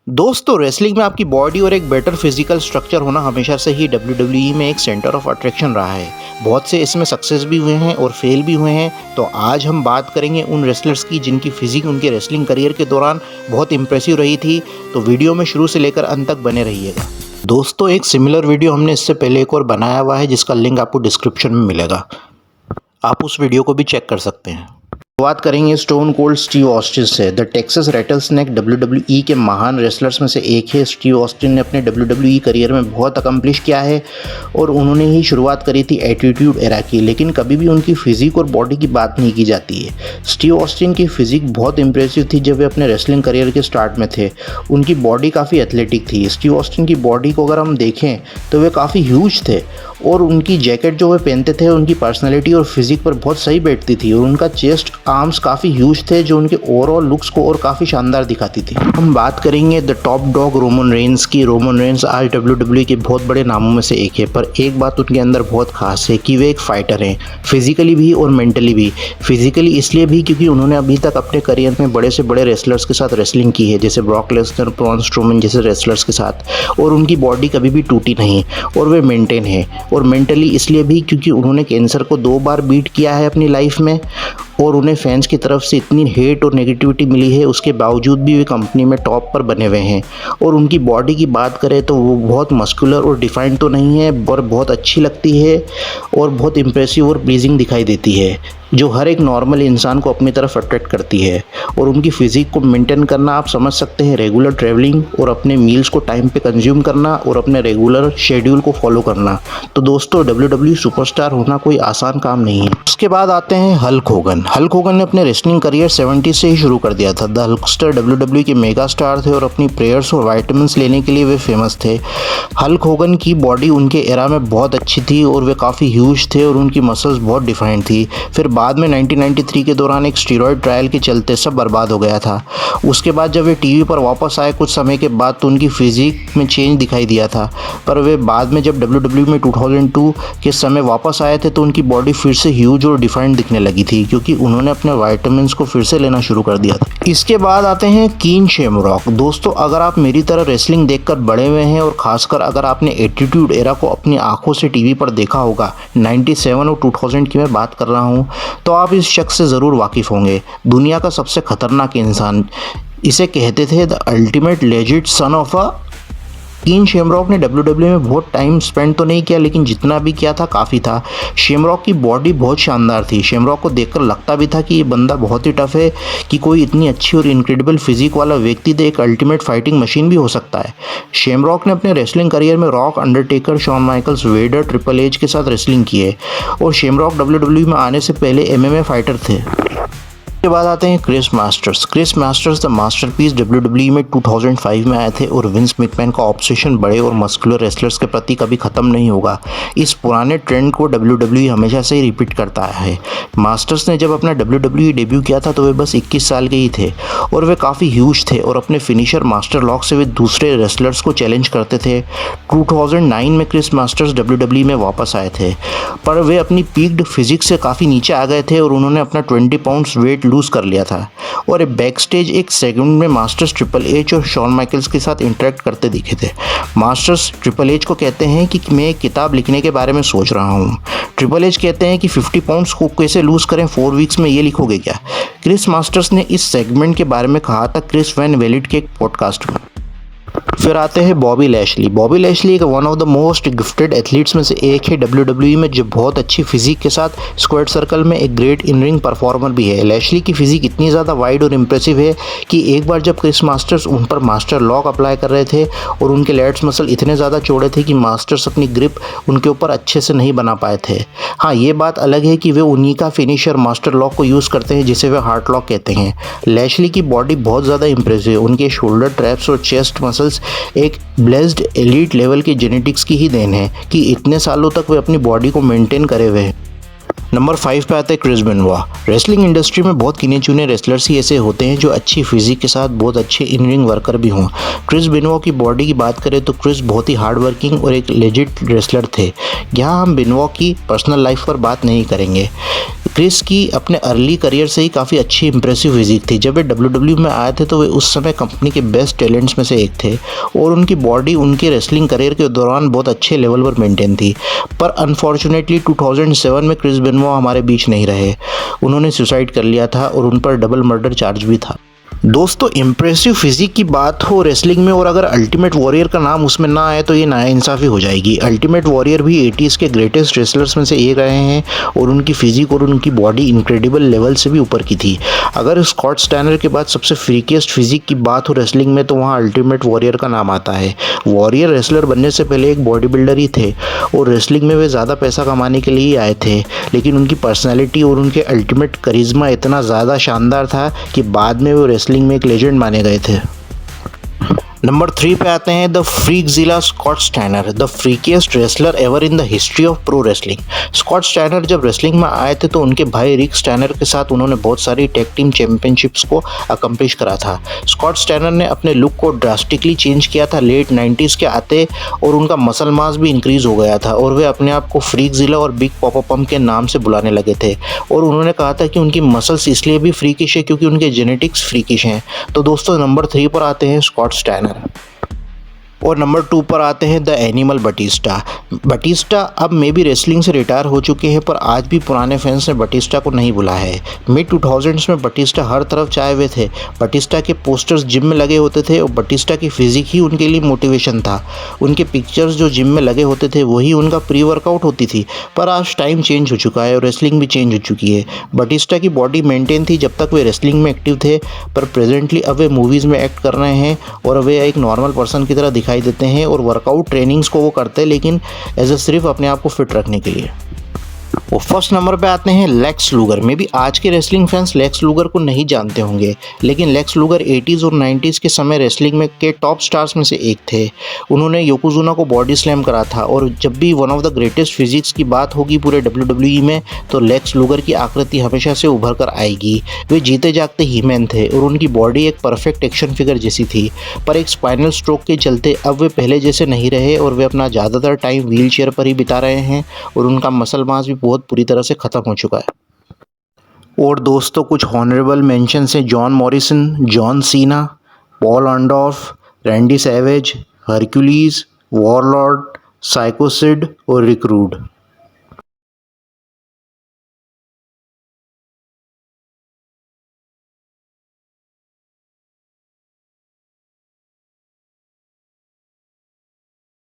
दोस्तों रेसलिंग में आपकी बॉडी और एक बेटर फिजिकल स्ट्रक्चर होना हमेशा से ही डब्ल्यूडब्ल्यूई में एक सेंटर ऑफ अट्रैक्शन रहा है। बहुत से इसमें सक्सेस भी हुए हैं और फेल भी हुए हैं। तो आज हम बात करेंगे उन रेसलर्स की जिनकी फिजिक उनके रेसलिंग करियर के दौरान बहुत इंप्रेसिव रही थी। तो वीडियो में शुरू से लेकर अंत तक बने रहिएगा। दोस्तों एक सिमिलर वीडियो हमने इससे पहले एक और बनाया हुआ है जिसका लिंक आपको डिस्क्रिप्शन में मिलेगा, आप उस वीडियो को भी चेक कर सकते हैं। बात करेंगे स्टोन कोल्ड स्टीव ऑस्टिन से। द टेक्सास रैटलस्नेक डब्ल्यूडब्ल्यूई के महान रेसलर्स में से एक है। स्टीव ऑस्टिन ने अपने डब्ल्यूडब्ल्यूई करियर में बहुत अकम्प्लिश किया है और उन्होंने ही शुरुआत करी थी एटीट्यूड एरा की, लेकिन कभी भी उनकी फिजिक और बॉडी की बात नहीं की जाती है। स्टीव ऑस्टिन की फिजिक बहुत इंप्रेसिव थी जब वे अपने रेसलिंग करियर के स्टार्ट में थे। उनकी बॉडी काफ़ी एथलेटिक थी। स्टीव ऑस्टिन की बॉडी को अगर हम देखें तो वे काफ़ी ह्यूज थे और उनकी जैकेट जो वे पहनते थे उनकी पर्सनैलिटी और फिजिक पर बहुत सही बैठती थी और उनका चेस्ट आर्म्स काफ़ी ह्यूज थे जो उनके ओवरऑल लुक्स को और काफ़ी शानदार दिखाती थी। हम बात करेंगे the top dog Roman Reigns की। रोमन रेंस आज डब्ल्यूडब्ल्यूई के बहुत बड़े नामों में से एक है, पर एक बात उनके अंदर बहुत खास है कि वे एक फाइटर हैं, फिजिकली भी और मेंटली भी। फिजिकली इसलिए भी क्योंकि उन्होंने अभी तक अपने करियर में बड़े से बड़े रेसलर्स के साथ रेसलिंग की है, जैसे ब्रॉक लेसनर, ब्रॉन स्ट्रोमन जैसे रेसलर्स के साथ, और उनकी बॉडी कभी भी टूटी नहीं और वे मेंटेन है। और मेंटली इसलिए भी क्योंकि उन्होंने कैंसर को 2 बार बीट किया है अपनी लाइफ में और उन्हें फैंस की तरफ से इतनी हेट और नेगेटिविटी मिली है, उसके बावजूद भी वे कंपनी में टॉप पर बने हुए हैं। और उनकी बॉडी की बात करें तो वो बहुत मस्कुलर और डिफाइंड तो नहीं है, पर बहुत अच्छी लगती है और बहुत इंप्रेसिव और प्लीजिंग दिखाई देती है, जो हर एक नॉर्मल इंसान को अपनी तरफ अट्रैक्ट करती है। और उनकी फिजिक को मेंटेन करना आप समझ सकते हैं, रेगुलर ट्रैवलिंग और अपने मील्स को टाइम पे कंज्यूम करना और अपने रेगुलर शेड्यूल को फॉलो करना। तो दोस्तों डब्ल्यूडब्ल्यूई सुपरस्टार होना कोई आसान काम नहीं है। उसके बाद आते हैं हल्क होगन। हल्क होगन ने अपने रेसलिंग करियर 70 से ही शुरू कर दिया था। द हल्कस्टर डब्ल्यूडब्ल्यूई के मेगा स्टार थे और अपनी प्रेयर्स और वाइटामिन्स लेने के लिए वे फेमस थे। हल्क होगन की बॉडी उनके एरा में बहुत अच्छी थी और वे काफ़ी ह्यूज थे और उनकी मसल्स बहुत डिफाइंड थी। फिर बाद में 1993 के दौरान एक स्टीरॉयड ट्रायल के चलते सब बर्बाद हो गया था। उसके बाद जब वे टीवी पर वापस आए कुछ समय के बाद तो उनकी फिजिक में चेंज दिखाई दिया था, पर वे बाद में जब डब्ल्यूडब्ल्यूई में 2002 के समय वापस आए थे तो उनकी बॉडी फिर से ह्यूज और डिफाइंड दिखने लगी थी क्योंकि उन्होंने अपने वाइटामिन्स को फिर से लेना शुरू कर दिया था। इसके बाद आते हैं कीन शेमरॉक। दोस्तों अगर आप मेरी तरह रेसलिंग देखकर बड़े हुए हैं और खासकर अगर आपने एटीट्यूड एरा को अपनी आंखों से टीवी पर देखा होगा, 97 और 2000 की मैं बात कर रहा हूं, तो आप इस शख्स से ज़रूर वाकिफ़ होंगे। दुनिया का सबसे खतरनाक इंसान, इसे कहते थे the ultimate legit son of a. कीन शेमरॉक ने डब्ल्यूडब्ल्यूई में बहुत टाइम स्पेंड तो नहीं किया, लेकिन जितना भी किया था काफ़ी था। शेमरॉक की बॉडी बहुत शानदार थी। शेमरॉक को देखकर लगता भी था कि ये बंदा बहुत ही टफ है, कि कोई इतनी अच्छी और इनक्रेडिबल फिजिक वाला व्यक्ति तो एक अल्टीमेट फाइटिंग मशीन भी हो सकता है। शेमरॉक ने अपने रेसलिंग करियर में Rock, Undertaker, Shawn Michaels, Vader, triple H के साथ रेसलिंग की है और शेमरॉक डब्ल्यूडब्ल्यूई में आने से पहले एमएमए फाइटर थे। के बाद आते हैं Chris Masters. Chris Masters the masterpiece WWE में 2005 में आए थे और विंस मैकमैन का ऑब्सेशन बड़े और मस्कुलर रेसलर्स के प्रति कभी ख़त्म नहीं होगा। इस पुराने ट्रेंड को डब्ल्यूडब्ल्यूई हमेशा से ही रिपीट करता है। मास्टर्स ने जब अपना डब्ल्यूडब्ल्यूई डेब्यू किया था तो वे बस 21 साल के ही थे और वे काफ़ी ह्यूज थे और अपने फिनिशर मास्टर लॉक से वे दूसरे रेसलर्स को चैलेंज करते थे। 2009 में क्रिस मास्टर्स डब्ल्यूडब्ल्यूई में वापस आए थे, पर वे अपनी पीक्ड फिजिक्स से काफ़ी नीचे आ गए थे और उन्होंने अपना 20 पाउंड्स वेट लूज़ कर लिया था और बैक स्टेज एक सेगमेंट में मास्टर्स ट्रिपल एच और शॉन माइकल्स के साथ इंटरेक्ट करते दिखे थे। मास्टर्स ट्रिपल एच को कहते हैं कि मैं एक किताब लिखने के बारे में सोच रहा हूँ। ट्रिपल एच कहते हैं कि 50 पाउंड्स को कैसे लूज़ करें 4 वीक्स में, ये लिखोगे क्या? क्रिस मास्टर्स ने इस सेगमेंट के बारे में कहा था क्रिस वैन वेलिड के एक पॉडकास्ट में। फिर आते हैं बॉबी लैशली। बॉबी लैशली एक one of the most gifted athletes में से एक है डब्ल्यूडब्ल्यूई में, जो बहुत अच्छी फिजिक के साथ स्क्वाड सर्कल में एक ग्रेट इन रिंग परफॉर्मर भी है। लैशली की फिजिक इतनी ज़्यादा वाइड और इम्प्रेसिव है कि एक बार जब क्रिस मास्टर्स उन पर मास्टर लॉक अप्लाई कर रहे थे और उनके लैट्स मसल इतने ज़्यादा चौड़े थे कि मास्टर्स अपनी ग्रिप उनके ऊपर अच्छे से नहीं बना पाए थे। हाँ, ये बात अलग है कि वे उन्हीं का फिनिशर मास्टर लॉक को यूज़ करते हैं जिसे वे हार्ट लॉक कहते हैं। लैशली की बॉडी बहुत ज़्यादा इम्प्रेसिव है। उनके शोल्डर ट्रैप्स और चेस्ट मसल्स एक ब्लेस्ड एलीट लेवल की जेनेटिक्स की ही देन है कि इतने सालों तक वे अपनी बॉडी को मेंटेन करे हुए हैं। नंबर 5 पे आता है क्रिस बेनोआ। रेसलिंग इंडस्ट्री में बहुत गिने चुने रेसलर्स ही ऐसे होते हैं जो अच्छी फिजिक के साथ बहुत अच्छे इन रिंग वर्कर भी हों। क्रिस बेनोआ की बॉडी की बात करें तो क्रिस बहुत ही हार्ड वर्किंग और एक लेजिट रेसलर थे। यहाँ हम बेनोआ की पर्सनल लाइफ पर बात नहीं करेंगे। क्रिस की अपने अर्ली करियर से ही काफ़ी अच्छी इंप्रेसिव फिजिक थी। जब वे डब्ल्यू में आए थे तो वे उस समय कंपनी के बेस्ट टैलेंट्स में से एक थे और उनकी बॉडी उनके रेसलिंग करियर के दौरान बहुत अच्छे लेवल पर मेंटेन थी। पर अनफॉर्चुनेटली 2007 में क्रिस बेनोआ हमारे बीच नहीं रहे। उन्होंने सुसाइड कर लिया था और उन पर डबल मर्डर चार्ज भी था। दोस्तों, इम्प्रेसिव फिजिक की बात हो रेसलिंग में और अगर अल्टीमेट वॉरियर का नाम उसमें ना आए तो ये नाइंसाफ़ी हो जाएगी। अल्टीमेट वॉरियर भी 80s के ग्रेटेस्ट रेसलर्स में से एक रहे हैं और उनकी फिजिक और उनकी बॉडी इनक्रेडिबल लेवल से भी ऊपर की थी। अगर स्कॉट स्टाइनर के बाद सबसे फ्रीकीस्ट फिजिक की बात हो रेसलिंग में तो वहाँ अल्टीमेट वॉरियर का नाम आता है। वॉरियर रेसलर बनने से पहले एक बॉडी बिल्डर ही थे और रेसलिंग में वे ज़्यादा पैसा कमाने के लिए ही आए थे, लेकिन उनकी पर्सनैलिटी और उनके अल्टीमेट करिश्मा इतना ज़्यादा शानदार था कि बाद में वो रेसलिंग में एक लेजेंड माने गए थे। नंबर 3 पे आते हैं the Freakzilla Scott Steiner, the freakiest wrestler ever in the history of pro wrestling. Scott Steiner जब रेसलिंग में आए थे तो उनके भाई रिक स्टाइनर के साथ उन्होंने बहुत सारी टैग टीम चैंपियनशिप्स को अकम्प्लिश करा था। स्कॉट स्टाइनर ने अपने लुक को ड्रास्टिकली चेंज किया था लेट 90s के आते और उनका मसल मास भी इंक्रीज हो गया था और वे अपने आप को फ्रीकजिला और बिग पॉपा पम्प के नाम से बुलाने लगे थे और उन्होंने कहा था कि उनकी मसल्स इसलिए भी फ्रीकिश है क्योंकि उनके जेनेटिक्स फ्रीकिश हैं। तो दोस्तों, नंबर 3 पर आते हैं स्कॉट स्टाइनर और नंबर 2 पर आते हैं द एनिमल बटिस्टा। बटिस्टा अब मे भी रेसलिंग से रिटायर हो चुके हैं पर आज भी पुराने फैंस ने बटिस्टा को नहीं भुला है। मिड 2000s में बटिस्टा हर तरफ छाए हुए थे। बटिस्टा के पोस्टर्स जिम में लगे होते थे और बटिस्टा की फिजिक ही उनके लिए मोटिवेशन था। उनके पिक्चर्स जो जिम में लगे होते थे वही उनका प्री वर्कआउट होती थी। पर आज टाइम चेंज हो चुका है और रेसलिंग भी चेंज हो चुकी है। बटिस्टा की बॉडी मेंटेन थी जब तक वे रेसलिंग में एक्टिव थे, पर प्रेजेंटली अब वे मूवीज़ में एक्ट कर रहे हैं और वे एक नॉर्मल पर्सन की तरह दिखाई देते हैं और वर्कआउट ट्रेनिंग्स को वो करते हैं लेकिन एज ए सिर्फ अपने आप को फिट रखने के लिए। और फर्स्ट नंबर पे आते हैं लेक्स लूगर। में भी आज के रेसलिंग फैंस लेक्स लूगर को नहीं जानते होंगे, लेकिन लेक्स लूगर 80s और 90s के समय रेसलिंग में के टॉप स्टार्स में से एक थे। उन्होंने योकोजुना को बॉडी स्लैम करा था और जब भी one of the greatest physics की बात होगी पूरे WWE में तो लेक्स लूगर की आकृति हमेशा से उभर कर आएगी। वे जीते जागते हीमैन थे और उनकी बॉडी एक परफेक्ट एक्शन फिगर जैसी थी, पर एक स्पाइनल स्ट्रोक के चलते अब वे पहले जैसे नहीं रहे और वे अपना ज़्यादातर टाइम व्हील चेयर पर ही बिता रहे हैं और उनका मसल मास भी बहुत पूरी तरह से ख़त्म हो चुका है। और दोस्तों, कुछ हॉनरेबल मेंशंस हैं John Morrison, John Cena, Paul Orndorff, Randy Savage, Hercules, Warlord, Psycho Sid और रिक रूड।